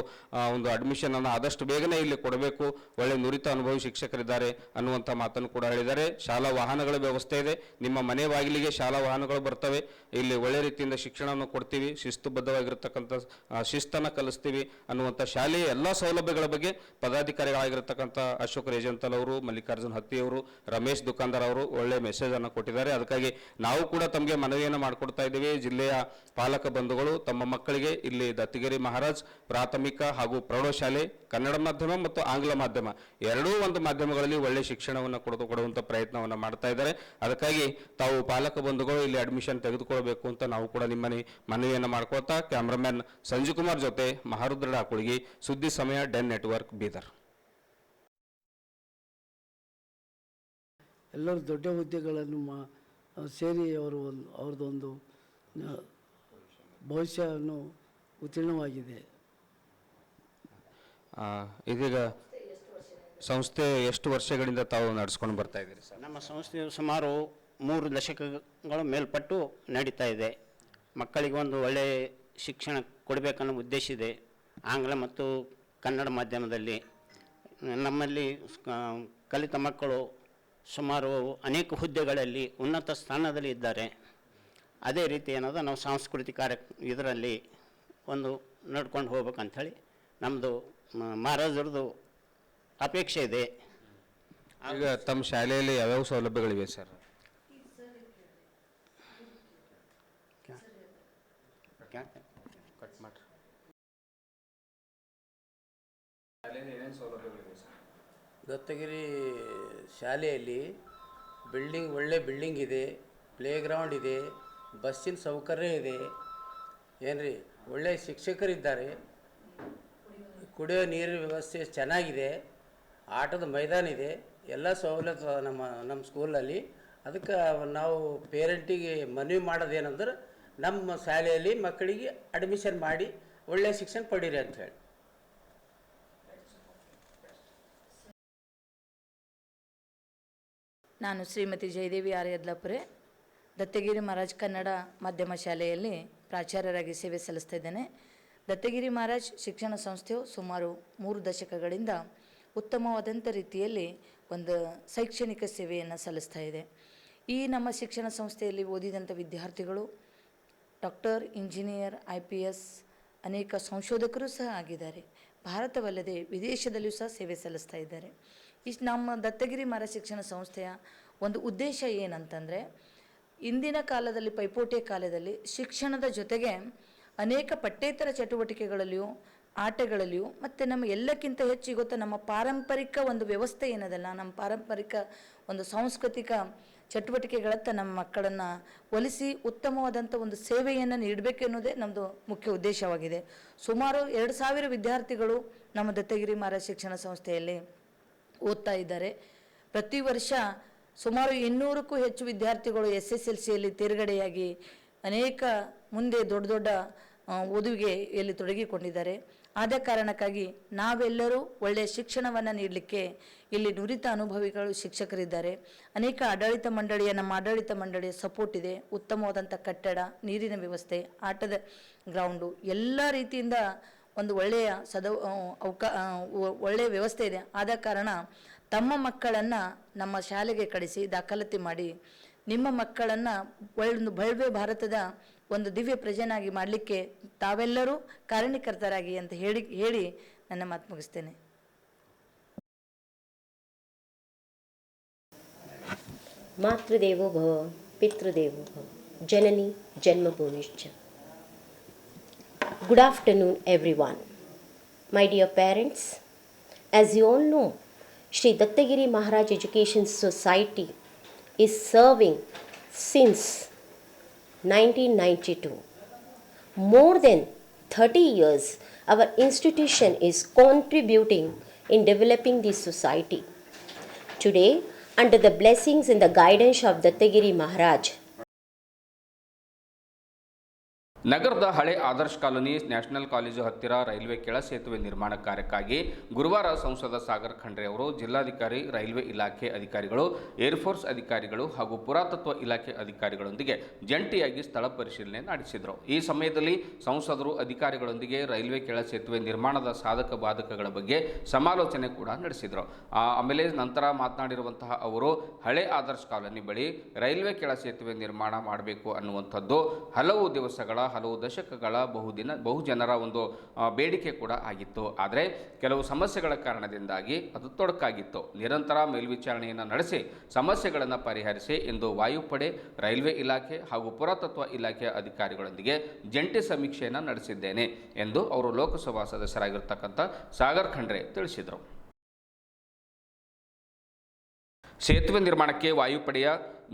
ಒಂದು ಅಡ್ಮಿಷನ್ ಅನ್ನು ಆದಷ್ಟು ಬೇಗನೆ ಇಲ್ಲಿ ಕೊಡಬೇಕು, ಒಳ್ಳೆ ನುರಿತ ಅನುಭವಿ ಶಿಕ್ಷಕರಿದ್ದಾರೆ ಅನ್ನುವಂಥ ಮಾತನ್ನು ಕೂಡ ಹೇಳಿದ್ದಾರೆ. ಶಾಲಾ ವಾಹನಗಳ ವ್ಯವಸ್ಥೆ ಇದೆ, ನಿಮ್ಮ ಮನೆ ಬಾಗಿಲಿಗೆ ಶಾಲಾ ವಾಹನಗಳು ಬರ್ತವೆ. ಇಲ್ಲಿ ಒಳ್ಳೆ ರೀತಿಯಿಂದ ಶಿಕ್ಷಣವನ್ನು ಕೊಡ್ತೀವಿ, ಶಿಸ್ತುಬದ್ಧವಾಗಿರ್ತಕ್ಕಂಥ ಶಿಸ್ತನ್ನು ಕಲಿಸ್ತೀವಿ ಅನ್ನುವಂಥ ಶಾಲೆಯ ಎಲ್ಲ ಸೌಲಭ್ಯಗಳ ಬಗ್ಗೆ ಪದಾಧಿಕಾರಿಗಳಾಗಿರ್ತಕ್ಕಂಥ ಅಶೋಕ್ ರೇಜಂತಲ್ ಅವರು, ಮಲ್ಲಿಕಾರ್ಜುನ್ ಹತ್ತಿಯವರು, ರಮೇಶ್ ದುಕಾನ್ದಾರ್ ಅವರು ಒಳ್ಳೆ ಮೆಸೇಜ್ ಅನ್ನು ಕೊಟ್ಟಿದ್ದಾರೆ. ಅದಕ್ಕಾಗಿ ನಾವು ಕೂಡ ತಮಗೆ ಮನವಿಯನ್ನು ಮಾಡಿಕೊಡ್ತಾ ಇದ್ದೀವಿ. ಜಿಲ್ಲೆಯ ಪಾಲಕ ಬಂಧುಗಳು ತಮ್ಮ ಮಕ್ಕಳಿಗೆ ಇಲ್ಲಿ ದತ್ತಗಿರಿ ಮಹಾರಾಜ್ ಪ್ರಾಥಮಿಕ ಹಾಗೂ ಪ್ರೌಢಶಾಲೆ ಕನ್ನಡ ಮಾಧ್ಯಮ ಮತ್ತು ಆಂಗ್ಲ ಮಾಧ್ಯಮ ಎರಡೂ ಒಂದು ಮಾಧ್ಯಮಗಳಲ್ಲಿ ಒಳ್ಳೆ ಶಿಕ್ಷಣವನ್ನು ಕೊಡುವಂಥ ಪ್ರಯತ್ನವನ್ನು ಮಾಡ್ತಾ ಇದ್ದಾರೆ. ಅದಕ್ಕಾಗಿ ತಾವು ಪಾಲಕ ಬಂಧುಗಳು ಇಲ್ಲಿ ಅಡ್ಮಿಷನ್ ತೆಗೆದುಕೊಳ್ಬೇಕು ಅಂತ ನಾವು ಕೂಡ ನಿಮ್ಮನೆ ಮನವಿಯನ್ನು ಮಾಡ್ಕೊಳ್ತಾ, ಕ್ಯಾಮ್ರಾಮನ್ ಸಂಜು ಕುಮಾರ್ ಜೊತೆ ಮಹಾರುದ್ರ ಡಾಕುಳಿಗಿ, ಸುದ್ದಿ ಸಮಯ ಡೆನ್ ನೆಟ್ವರ್ಕ್, ಬೀದರ್. ಎಲ್ಲರೂ ದೊಡ್ಡ ಹುದ್ದೆಗಳನ್ನು ಸೇರಿ ಅವ್ರದ್ದೊಂದು ಭವಿಷ್ಯವನ್ನು ಉತ್ತೀರ್ಣವಾಗಿದೆ. ಇದೀಗ ಸಂಸ್ಥೆ ಎಷ್ಟು ವರ್ಷಗಳಿಂದ ತಾವು ನಡೆಸ್ಕೊಂಡು ಬರ್ತಾ ಇದ್ದೀರಿ ಸರ್? ನಮ್ಮ ಸಂಸ್ಥೆಯು ಸುಮಾರು 3 ದಶಕಗಳ ಮೇಲ್ಪಟ್ಟು ನಡೀತಾ ಇದೆ. ಮಕ್ಕಳಿಗೆ ಒಂದು ಒಳ್ಳೆಯ ಶಿಕ್ಷಣ ಕೊಡಬೇಕನ್ನೋ ಉದ್ದೇಶ ಇದೆ. ಆಂಗ್ಲ ಮತ್ತು ಕನ್ನಡ ಮಾಧ್ಯಮದಲ್ಲಿ ನಮ್ಮಲ್ಲಿ ಕಲಿತ ಮಕ್ಕಳು ಸುಮಾರು ಅನೇಕ ಹುದ್ದೆಗಳಲ್ಲಿ ಉನ್ನತ ಸ್ಥಾನದಲ್ಲಿ ಇದ್ದಾರೆ. ಅದೇ ರೀತಿ ಏನದ ನಾವು ಸಾಂಸ್ಕೃತಿಕ ಇದರಲ್ಲಿ ಒಂದು ನಡ್ಕೊಂಡು ಹೋಗ್ಬೇಕಂಥೇಳಿ ನಮ್ಮದು ಮಹಾರಾಜರದು ಅಪೇಕ್ಷೆ ಇದೆ. ಈಗ ತಮ್ಮ ಶಾಲೆಯಲ್ಲಿ ಯಾವ್ಯಾವ ಸೌಲಭ್ಯಗಳಿವೆ ಸರ್? ದತ್ತಗಿರಿ ಶಾಲೆಯಲ್ಲಿ ಒಳ್ಳೆ ಬಿಲ್ಡಿಂಗ್ ಇದೆ, ಪ್ಲೇ ಗ್ರೌಂಡ್ ಇದೆ, ಬಸ್ಸಿನ ಸೌಕರ್ಯ ಇದೆ, ಏನ್ರಿ ಒಳ್ಳೆಯ ಶಿಕ್ಷಕರಿದ್ದಾರೆ, ಕುಡಿಯೋ ನೀರಿನ ವ್ಯವಸ್ಥೆ ಚೆನ್ನಾಗಿದೆ, ಆಟದ ಮೈದಾನ ಇದೆ, ಎಲ್ಲ ಸವಲತ್ತು ನಮ್ಮ ಸ್ಕೂಲಲ್ಲಿ. ಅದಕ್ಕೆ ನಾವು ಪೇರೆಂಟಿಗೆ ಮನವಿ ಮಾಡೋದೇನೆಂದ್ರೆ ನಮ್ಮ ಶಾಲೆಯಲ್ಲಿ ಮಕ್ಕಳಿಗೆ ಅಡ್ಮಿಷನ್ ಮಾಡಿ ಒಳ್ಳೆಯ ಶಿಕ್ಷಣ ಪಡೀರಿ ಅಂಥೇಳಿ. ನಾನು ಶ್ರೀಮತಿ ಜಯದೇವಿ ಆರ್ ಯದ್ಲಾಪುರೆ, ದತ್ತಗಿರಿ ಮಹಾರಾಜ್ ಕನ್ನಡ ಮಾಧ್ಯಮ ಶಾಲೆಯಲ್ಲಿ ಪ್ರಾಚಾರ್ಯರಾಗಿ ಸೇವೆ ಸಲ್ಲಿಸ್ತಾ ಇದ್ದೇನೆ. ದತ್ತಗಿರಿ ಮಹಾರಾಜ್ ಶಿಕ್ಷಣ ಸಂಸ್ಥೆಯು ಸುಮಾರು 3 ದಶಕಗಳಿಂದ ಉತ್ತಮವಾದಂಥ ರೀತಿಯಲ್ಲಿ ಒಂದು ಶೈಕ್ಷಣಿಕ ಸೇವೆಯನ್ನು ಸಲ್ಲಿಸ್ತಾ ಇದೆ. ಈ ನಮ್ಮ ಶಿಕ್ಷಣ ಸಂಸ್ಥೆಯಲ್ಲಿ ಓದಿದಂಥ ವಿದ್ಯಾರ್ಥಿಗಳು ಡಾಕ್ಟರ್, ಇಂಜಿನಿಯರ್, IPS ಅನೇಕ ಸಂಶೋಧಕರು ಸಹ ಆಗಿದ್ದಾರೆ. ಭಾರತವಲ್ಲದೆ ವಿದೇಶದಲ್ಲಿಯೂ ಸಹ ಸೇವೆ ಸಲ್ಲಿಸ್ತಾ ಇದ್ದಾರೆ. ನಮ್ಮ ದತ್ತಗಿರಿ ಮಹಾರಾಜ್ ಶಿಕ್ಷಣ ಸಂಸ್ಥೆಯ ಒಂದು ಉದ್ದೇಶ ಏನಂತಂದರೆ, ಇಂದಿನ ಕಾಲದಲ್ಲಿ ಪೈಪೋಟಿಯ ಕಾಲದಲ್ಲಿ ಶಿಕ್ಷಣದ ಜೊತೆಗೆ ಅನೇಕ ಪಠ್ಯೇತರ ಚಟುವಟಿಕೆಗಳಲ್ಲಿಯೂ ಆಟಗಳಲ್ಲಿಯೂ ಮತ್ತು ನಮ್ಮ ಎಲ್ಲಕ್ಕಿಂತ ಹೆಚ್ಚು ಗೊತ್ತಾ ನಮ್ಮ ಪಾರಂಪರಿಕ ಒಂದು ವ್ಯವಸ್ಥೆ ಏನದಲ್ಲ, ನಮ್ಮ ಪಾರಂಪರಿಕ ಒಂದು ಸಾಂಸ್ಕೃತಿಕ ಚಟುವಟಿಕೆಗಳತ್ತ ನಮ್ಮ ಮಕ್ಕಳನ್ನು ಒಲಿಸಿ ಉತ್ತಮವಾದಂಥ ಒಂದು ಸೇವೆಯನ್ನು ನೀಡಬೇಕು ಎನ್ನುವುದೇ ನಮ್ಮದು ಮುಖ್ಯ ಉದ್ದೇಶವಾಗಿದೆ. ಸುಮಾರು 2000 ವಿದ್ಯಾರ್ಥಿಗಳು ನಮ್ಮ ದತ್ತಗಿರಿ ಮಹಾರಾಜ್ ಶಿಕ್ಷಣ ಸಂಸ್ಥೆಯಲ್ಲಿ ಓದ್ತಾ ಇದ್ದಾರೆ. ಪ್ರತಿ ವರ್ಷ ಸುಮಾರು 200ಕ್ಕೂ ಹೆಚ್ಚು ವಿದ್ಯಾರ್ಥಿಗಳು SSLCಯಲ್ಲಿ ತೇರ್ಗಡೆಯಾಗಿ ಅನೇಕ ಮುಂದೆ ದೊಡ್ಡ ದೊಡ್ಡ ಓದುವಿಗೆಯಲ್ಲಿ ತೊಡಗಿಕೊಂಡಿದ್ದಾರೆ. ಆದ ಕಾರಣಕ್ಕಾಗಿ ನಾವೆಲ್ಲರೂ ಒಳ್ಳೆಯ ಶಿಕ್ಷಣವನ್ನು ನೀಡಲಿಕ್ಕೆ ಇಲ್ಲಿ ನುರಿತ ಅನುಭವಿಗಳು ಶಿಕ್ಷಕರಿದ್ದಾರೆ. ಅನೇಕ ನಮ್ಮ ಆಡಳಿತ ಮಂಡಳಿಯ ಸಪೋರ್ಟ್ ಇದೆ. ಉತ್ತಮವಾದಂಥ ಕಟ್ಟಡ, ನೀರಿನ ವ್ಯವಸ್ಥೆ, ಆಟದ ಗ್ರೌಂಡು ಎಲ್ಲ ರೀತಿಯಿಂದ ಒಂದು ಒಳ್ಳೆಯ ಒಳ್ಳೆಯ ವ್ಯವಸ್ಥೆ ಇದೆ. ಆದ ಕಾರಣ ತಮ್ಮ ಮಕ್ಕಳನ್ನು ನಮ್ಮ ಶಾಲೆಗೆ ಕಳಿಸಿ ದಾಖಲಾತಿ ಮಾಡಿ ನಿಮ್ಮ ಮಕ್ಕಳನ್ನು ಒಂದು ಭವ್ಯ ಭಾರತದ ಒಂದು ದಿವ್ಯ ಪ್ರಜೆನಾಗಿ ಮಾಡಲಿಕ್ಕೆ ತಾವೆಲ್ಲರೂ ಕಾರಣೀಕರ್ತರಾಗಿ ಅಂತ ಹೇಳಿ ನನ್ನ ಮಾತು ಮುಗಿಸ್ತೇನೆ. ಮಾತೃದೇವೋ ಭವ ಪಿತೃದೇವೋ ಭವ ಜನನಿ ಜನ್ಮಭೂಮಿಶ್ಚ. Good afternoon everyone. My dear parents, as you all know, Sri Dattagiri Maharaj Education Society is serving since 1992. More than 30 years, our institution is contributing in developing this society. Today, under the blessings and the guidance of Dattagiri Maharaj, ನಗರದ ಹಳೆ Adarsh colony national college ಹತ್ತಿರ railway ಕೆಳ ಸೇತುವೆ ನಿರ್ಮಾಣ ಕಾರ್ಯಕ್ಕಾಗಿ ಗುರುವಾರ ಸಂಸದ ಸಾಗರ್ ಖಂಡ್ರೆ ಅವರು ಜಿಲ್ಲಾಧಿಕಾರಿ, ರೈಲ್ವೆ ಇಲಾಖೆ ಅಧಿಕಾರಿಗಳು, ಏರ್ಫೋರ್ಸ್ ಅಧಿಕಾರಿಗಳು ಹಾಗೂ ಪುರಾತತ್ವ ಇಲಾಖೆ ಅಧಿಕಾರಿಗಳೊಂದಿಗೆ ಜಂಟಿಯಾಗಿ ಸ್ಥಳ ಪರಿಶೀಲನೆ ನಡೆಸಿದರು. ಈ ಸಮಯದಲ್ಲಿ ಸಂಸದರು ಅಧಿಕಾರಿಗಳೊಂದಿಗೆ ರೈಲ್ವೆ ಕೆಳ ಸೇತುವೆ ನಿರ್ಮಾಣದ ಸಾಧಕ ಬಾಧಕಗಳ ಬಗ್ಗೆ ಸಮಾಲೋಚನೆ ಕೂಡ ನಡೆಸಿದರು. ಆಮೇಲೆ ನಂತರ ಮಾತನಾಡಿರುವಂತಹ ಅವರು ಹಳೆ ಆದರ್ಶ್ ಕಾಲೋನಿ ಬಳಿ ರೈಲ್ವೆ ಕೆಳ ಸೇತುವೆ ನಿರ್ಮಾಣ ಮಾಡಬೇಕು ಅನ್ನುವಂಥದ್ದು ಹಲವು ದಶಕಗಳ ಬಹುಜನರ ಒಂದು ಬೇಡಿಕೆ ಕೂಡ ಆಗಿತ್ತು. ಆದರೆ ಕೆಲವು ಸಮಸ್ಯೆಗಳ ಕಾರಣದಿಂದಾಗಿ ಅದು ತೊಡಕಾಗಿತ್ತು. ನಿರಂತರ ಮೇಲ್ವಿಚಾರಣೆಯನ್ನು ನಡೆಸಿ ಸಮಸ್ಯೆಗಳನ್ನು ಪರಿಹರಿಸಿ ಎಂದು ವಾಯುಪಡೆ, ರೈಲ್ವೆ ಇಲಾಖೆ ಹಾಗೂ ಪುರಾತತ್ವ ಇಲಾಖೆಯ ಅಧಿಕಾರಿಗಳೊಂದಿಗೆ ಜಂಟಿ ಸಮೀಕ್ಷೆಯನ್ನು ನಡೆಸಿದ್ದೇನೆ ಎಂದು ಅವರು ಲೋಕಸಭಾ ಸದಸ್ಯರಾಗಿರ್ತಕ್ಕಂಥ ಸಾಗರ್ ಖಂಡ್ರೆ ತಿಳಿಸಿದರು. ಸೇತುವೆ ನಿರ್ಮಾಣಕ್ಕೆ ವಾಯುಪಡೆಯ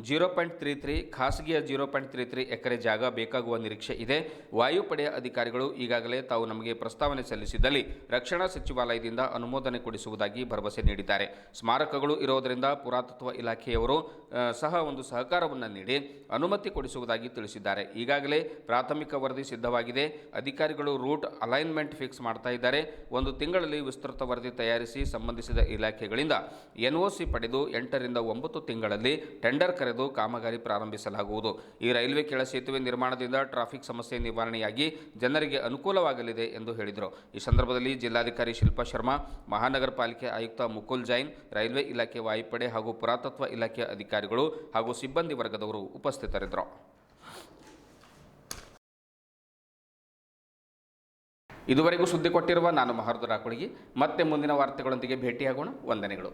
0.33, ಖಾಸಗಿಯ 0.33 ಎಕರೆ ಜಾಗ ಬೇಕಾಗುವ ನಿರೀಕ್ಷೆ ಇದೆ. ವಾಯುಪಡೆಯ ಅಧಿಕಾರಿಗಳು ಈಗಾಗಲೇ ತಾವು ನಮಗೆ ಪ್ರಸ್ತಾವನೆ ಸಲ್ಲಿಸಿದಲ್ಲಿ ರಕ್ಷಣಾ ಸಚಿವಾಲಯದಿಂದ ಅನುಮೋದನೆ ಕೊಡಿಸುವುದಾಗಿ ಭರವಸೆ ನೀಡಿದ್ದಾರೆ. ಸ್ಮಾರಕಗಳು ಇರೋದರಿಂದ ಪುರಾತತ್ವ ಇಲಾಖೆಯವರು ಸಹ ಒಂದು ಸಹಕಾರವನ್ನು ನೀಡಿ ಅನುಮತಿ ಕೊಡಿಸುವುದಾಗಿ ತಿಳಿಸಿದ್ದಾರೆ. ಈಗಾಗಲೇ ಪ್ರಾಥಮಿಕ ವರದಿ ಸಿದ್ಧವಾಗಿದೆ. ಅಧಿಕಾರಿಗಳು ರೂಟ್ ಅಲೈನ್ಮೆಂಟ್ ಫಿಕ್ಸ್ ಮಾಡ್ತಾ ಇದ್ದಾರೆ. 1 ತಿಂಗಳಲ್ಲಿ ವಿಸ್ತೃತ ವರದಿ ತಯಾರಿಸಿ ಸಂಬಂಧಿಸಿದ ಇಲಾಖೆಗಳಿಂದ NOC ಪಡೆದು 8 ರಿಂದ 9 ತಿಂಗಳಲ್ಲಿ ಟೆಂಡರ್ ಕರೆದು ಕಾಮಗಾರಿ ಪ್ರಾರಂಭಿಸಲಾಗುವುದು. ಈ ರೈಲ್ವೆ ಕೆಳ ಸೇತುವೆ ನಿರ್ಮಾಣದಿಂದ ಟ್ರಾಫಿಕ್ ಸಮಸ್ಯೆ ನಿವಾರಣೆಯಾಗಿ ಜನರಿಗೆ ಅನುಕೂಲವಾಗಲಿದೆ ಎಂದು ಹೇಳಿದರು. ಈ ಸಂದರ್ಭದಲ್ಲಿ ಜಿಲ್ಲಾಧಿಕಾರಿ ಶಿಲ್ಪಾ ಶರ್ಮಾ, ಮಹಾನಗರ ಪಾಲಿಕೆ ಆಯುಕ್ತ ಮುಕುಲ್ ಜೈನ್, ರೈಲ್ವೆ ಇಲಾಖೆ, ವಾಯುಪಡೆ ಹಾಗೂ ಪುರಾತತ್ವ ಇಲಾಖೆಯ ಅಧಿಕಾರಿಗಳು ಹಾಗೂ ಸಿಬ್ಬಂದಿ ವರ್ಗದವರು ಉಪಸ್ಥಿತರಿದ್ದರು. ಇದುವರೆಗೂ ಸುದ್ದಿ ಕೊಟ್ಟಿರುವ ನಾನು ಮಹರ್ದು ರಾಕೋಳಿಗೆ. ಮತ್ತೆ ಮುಂದಿನ ವಾರ್ತೆಗಳೊಂದಿಗೆ ಭೇಟಿಯಾಗೋಣ. ವಂದನೆಗಳು.